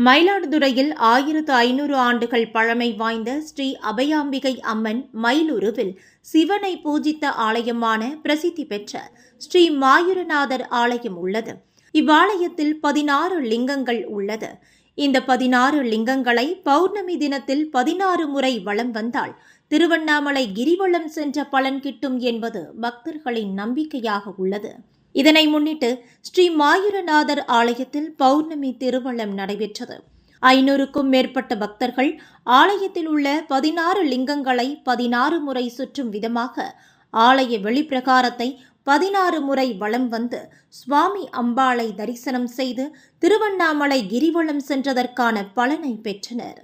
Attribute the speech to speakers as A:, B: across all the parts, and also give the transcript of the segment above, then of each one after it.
A: மயிலாடுதுறையில் 1500 ஆண்டுகள் பழமை வாய்ந்த ஸ்ரீ அபயாம்பிகை அம்மன் மயிலுருவில் சிவனை பூஜித்த ஆலயமான பிரசித்தி பெற்ற ஸ்ரீ மாயூரநாதர் ஆலயம் உள்ளது. இவ்வாலயத்தில் 16 லிங்கங்கள் உள்ளது. இந்த 16 லிங்கங்களை பௌர்ணமி தினத்தில் 16 முறை வலம் வந்தால் திருவண்ணாமலை கிரிவலம் சென்ற பலன் கிட்டும் என்பது பக்தர்களின் நம்பிக்கையாக உள்ளது. இதனை முன்னிட்டு ஸ்ரீ மாயூரநாதர் ஆலயத்தில் பௌர்ணமி திருவலம் நடைபெற்றது. 500க்கும் மேற்பட்ட பக்தர்கள் ஆலயத்தில் உள்ள 16 லிங்கங்களை 16 முறை சுற்றும் விதமாக ஆலய வெளிப்பிரகாரத்தை 16 முறை வலம் வந்து சுவாமி அம்பாளை தரிசனம் செய்து திருவண்ணாமலை கிரிவலம் சென்றதற்கான பலனை பெற்றனர்.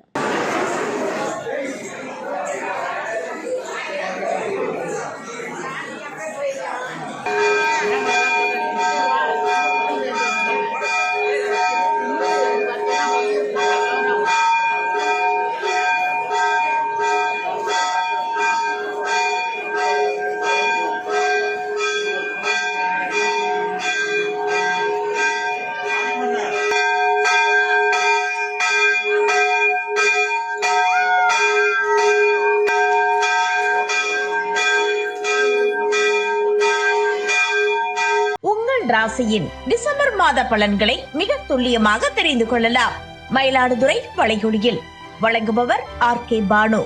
B: ராசியின் டிசம்பர் மாத பலன்களை மிக துல்லியமாக தெரிந்து கொள்ளலாம். மயிலாடுதுறை வளைகுடியில் வழங்குபவர் RK பானு.